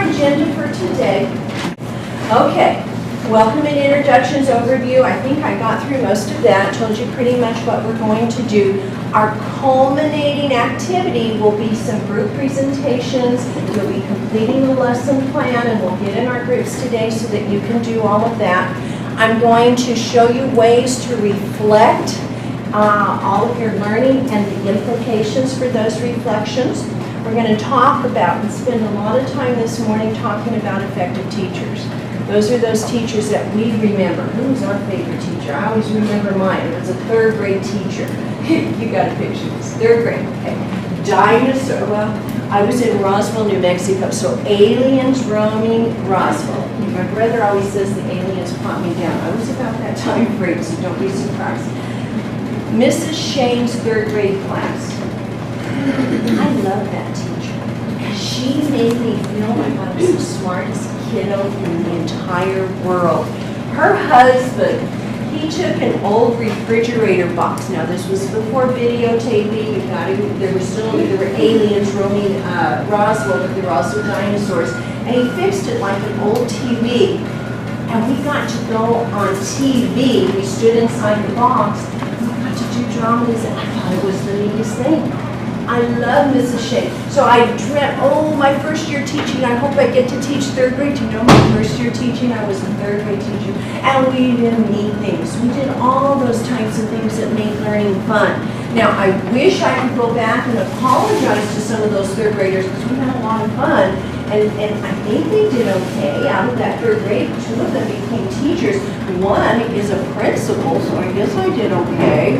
agenda for today. Okay, welcome and introductions overview. I think I got through most of that, told you pretty much what we're going to do. Our culminating activity will be some group presentations. We'll be completing the lesson plan, and we'll get in our groups today so that you can do all of that. I'm going to show you ways to reflect all of your learning and the implications for those reflections. We're going to talk about and spend a lot of time this morning talking about effective teachers. Those are those teachers that we remember. Who was our favorite teacher? I always remember mine. It was a third grade teacher. You got a picture. It's third grade. Okay. Dinosaur. Well, I was in Roswell, New Mexico, so aliens roaming Roswell. My brother always says the aliens caught me down. I was about that time frame, so don't be surprised. Mrs. Shane's third grade class. I love that teacher. She made me feel like I was the smartest kiddo in the entire world. Her husband, he took an old refrigerator box. Now this was before videotaping. There were aliens roaming Roswell, but there were also dinosaurs. And he fixed it like an old TV. And we got to go on TV. We stood inside the box. And we got to do dramas. And I thought it was the neatest thing. I love Mrs. Shea. So I dreamt, my first year teaching, I hope I get to teach third grade. You know, my first year teaching, I was a third grade teacher. And we did neat things. We did all those types of things that make learning fun. Now, I wish I could go back and apologize to some of those third graders because we had a lot of fun. And I think they did okay out of that third grade. 2 of them became teachers. 1 is a principal, so I guess I did okay.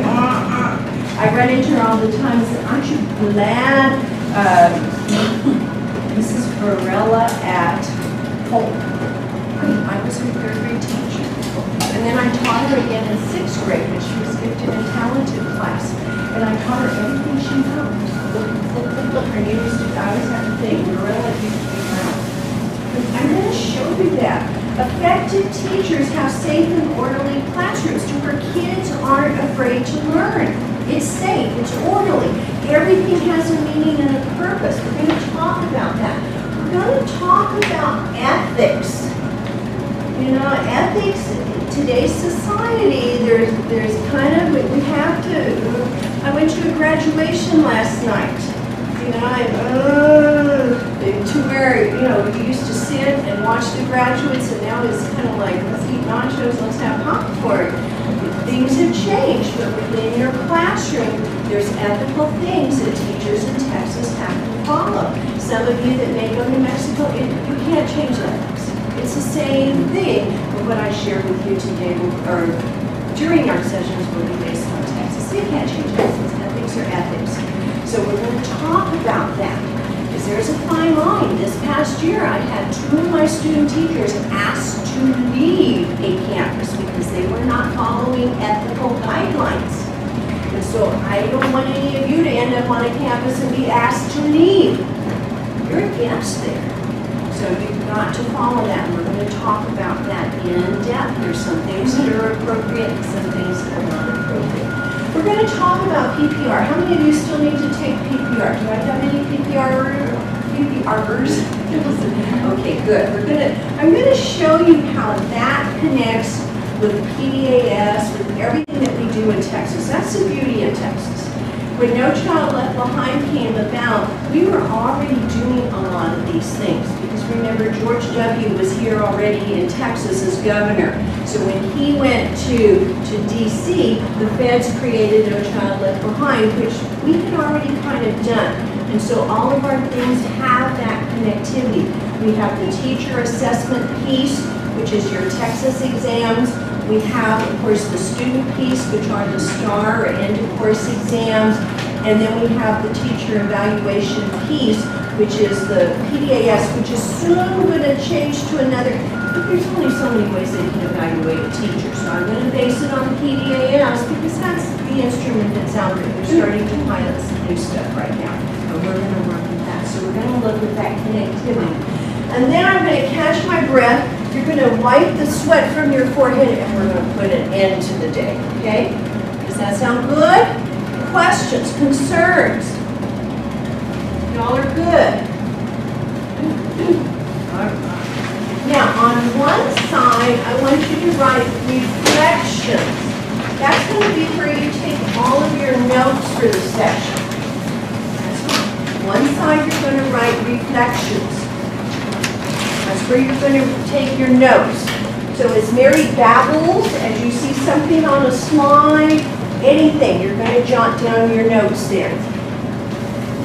I run into her all the time and said, aren't you glad Mrs. Varela at Holt? I was her third grade teacher. And then I taught her again in 6th grade when she was gifted and talented class. And I taught her everything she knows. Her name used to, I always have to think, Varela used to be around. I'm going to show you that. Effective teachers have safe and orderly classrooms to where kids aren't afraid to learn. It's safe, it's orderly. Everything has a meaning and a purpose. We're going to talk about that. We're going to talk about ethics. You know, ethics in today's society, there's kind of, we have to, I went to a graduation last night. You know, to where, you know, you used to sit and watch the graduates, and now it's kind of like, let's eat nachos, let's have popcorn. Things have changed, but within your classroom, there's ethical things that teachers in Texas have to follow. Some of you that may go to New Mexico, you can't change ethics. It's the same thing, but what I shared with you today, or during our sessions, will be based on Texas. You can't change ethics. Ethics are ethics. So we're going to talk about that, because there's a fine line. This past year, I had 2 of my student teachers asked to leave a campus because they were not following ethical guidelines. And so I don't want any of you to end up on a campus and be asked to leave. You're a guest there. So you've got to follow that, and we're going to talk about that in depth. There's some things that are appropriate and some things that are not appropriate. We're going to talk about PPR. How many of you still need to take PPR? Do I have any PPRers? Okay, good. I'm going to show you how that connects with PDAS, with everything that we do in Texas. That's the beauty of Texas. When No Child Left Behind came about, we were already doing a lot of these things. Because remember, George W. was here already in Texas as governor. So when he went to D.C., the feds created No Child Left Behind, which we had already kind of done. And so all of our things have that connectivity. We have the teacher assessment piece, which is your Texas exams. We have, of course, the student piece, which are the STAR or end-of-course exams. And then we have the teacher evaluation piece, which is the PDAS, which is soon going to change to another. But there's only so many ways that you can evaluate a teacher. So I'm going to base it on PDAS because that's the instrument that's out there. We're starting to pilot some new stuff right now. But we're going to work with that. So we're going to look at that connectivity. And then I'm going to catch my breath. You're going to wipe the sweat from your forehead, and we're going to put an end to the day, okay? Does that sound good? Questions, concerns? Y'all are good. Now, on one side, I want you to write reflections. That's going to be where you take all of your notes for the section. One side, you're going to write reflections. That's where you're going to take your notes. So as Mary babbles, as you see something on a slide, anything, you're going to jot down your notes there.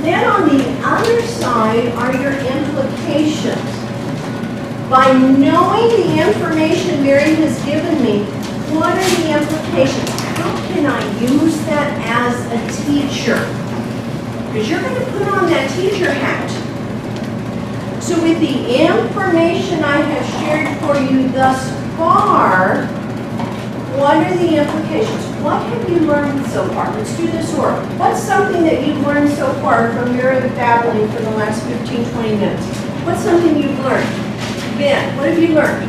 Then on the other side are your implications. By knowing the information Mary has given me, what are the implications? How can I use that as a teacher? Because you're going to put on that teacher hat. So with the information I have shared for you thus far, what are the implications? What have you learned so far? Let's do this order. What's something that you've learned so far from your babbling for the last 15, 20 minutes? What's something you've learned? Ben, what have you learned?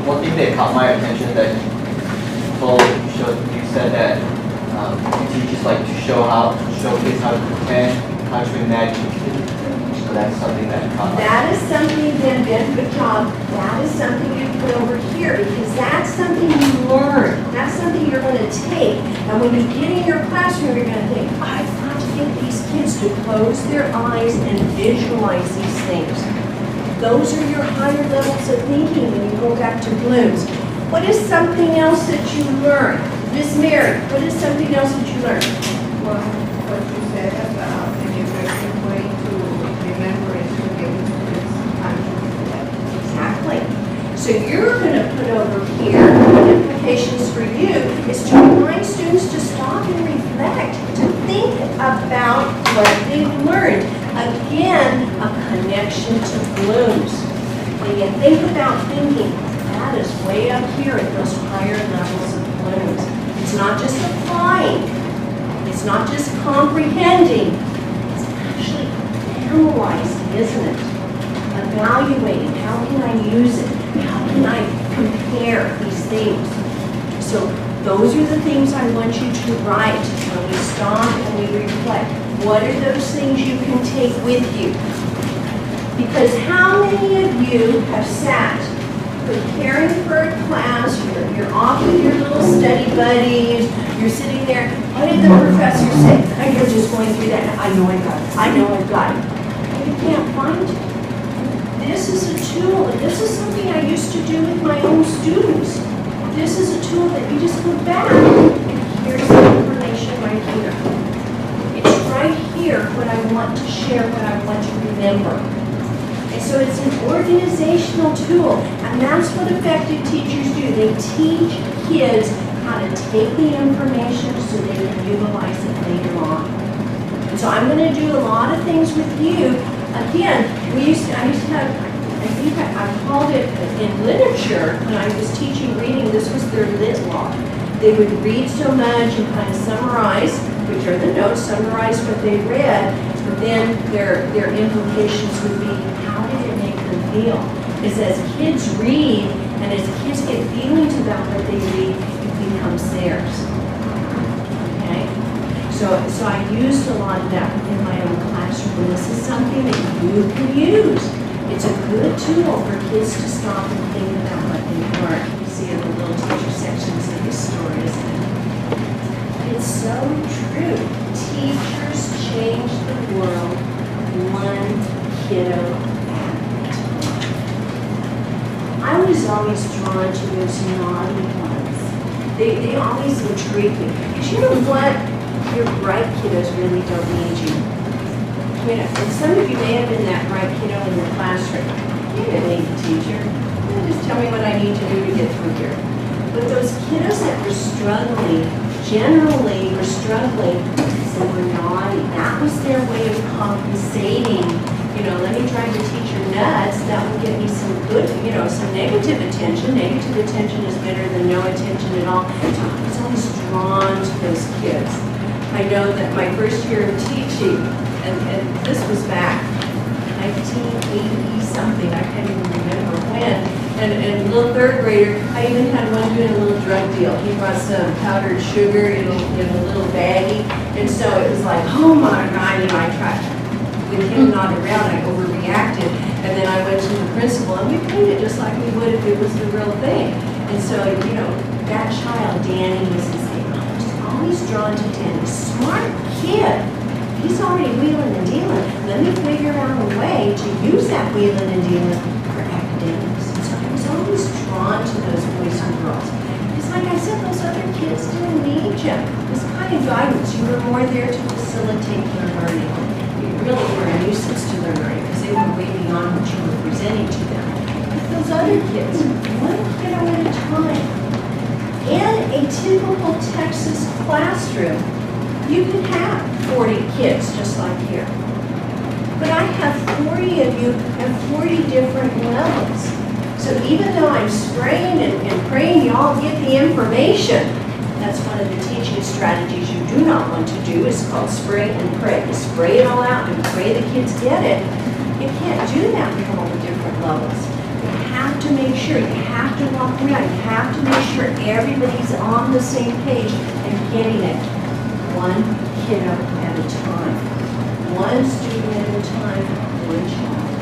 One thing that caught my attention that you said that teachers like to showcase how to pretend, how to imagine. So that's something that caught my attention. That is something, Ben, good job. That is something you put over here because that's something you learn. That's something you're going to take. And when you get in your classroom, you're going to think, I've got to get these kids to close their eyes and visualize these things. Those are your higher levels of thinking when you go back to Bloom's. What is something else that you learned? Miss Mary, what is something else that you learned? Well, what you said about an effective way to remember is to give students time to reflect. Exactly. So you're going to put over here, implications for you is to remind students to stop and reflect, to think about what they've learned. Again, a connection to Bloom's. When you think about thinking, that is way up here at those higher levels of Bloom's. It's not just applying. It's not just comprehending. It's actually analyzing, isn't it? Evaluating. How can I use it? How can I compare these things? So those are the things I want you to write when we stop and we reflect. What are those things you can take with you? Because how many of you have sat preparing for a class, you're off with your little study buddies, you're sitting there, what did the professor say? And you're just going through that, I know I got it, I know I've got it. And you can't find it. This is a tool, and this is something I used to do with my own students. This is a tool that you just go back, and here's the information right here. It's right here what I want to share, what I want to remember. And so it's an organizational tool, and that's what effective teachers do. They teach kids how to take the information so they can utilize it later on. And so I'm going to do a lot of things with you. Again, I used to have, I think I called it in literature, when I was teaching reading, this was their lit log. They would read so much and kind of summarize, which are the notes, summarize what they read, but then their implications would be, how did it make them feel? Because as kids read, and as kids get feelings about what they read, it becomes theirs. Okay? So I used a lot of that in my own classroom, and this is something that you can use. It's a good tool for kids to stop and think about what they've learned. You see in the little teacher sections of the story, isn't it? It's so true. Teachers change the world one kiddo at a time. I was always drawn to those naughty ones. They always intrigue me. Because you know what? Your bright kiddos really don't need you. You know, and some of you may have been that bright kiddo in the classroom. You didn't need the teacher. You just tell me what I need to do to get through here. But those kiddos that were struggling, generally were struggling because they were naughty. That was their way of compensating. You know, let me try to teach her nuts. That will get me some good, you know, some negative attention. Negative attention is better than no attention at all. So I was always drawn to those kids. I know that my first year of teaching, and this was back 1980 something, I can't even remember when, and a little third grader, I even had one doing a little drug deal. He brought some powdered sugar in a little baggie, and so it was like, oh my God, you know, I tried, with him not around, I overreacted, and then I principal, and we paid it just like we would if it was the real thing. And so, you know, that child, Danny, was his name. I was always drawn to Danny. Smart kid. He's already wheeling and dealing. Let me figure out a way to use that wheeling and dealing for academics. And so I was always drawn to those boys and girls. Because like I said, those other kids didn't need you. This kind of guidance, you were more there to facilitate their learning. You really were a nuisance to their learning because they were way beyond what you were presenting to them. But those other kids, one kiddo at a time. In a typical Texas classroom, you can have 40 kids just like here. But I have 40 of you at 40 different levels. So even though I'm spraying and praying you all get the information, that's one of the teaching strategies you do not want to do. It's called spray and pray. You spray it all out and pray the kids get it. You can't do that with all the different levels. You have to make sure, you have to walk around, you have to make sure everybody's on the same page and getting it. One kiddo at a time. One student at a time, one child.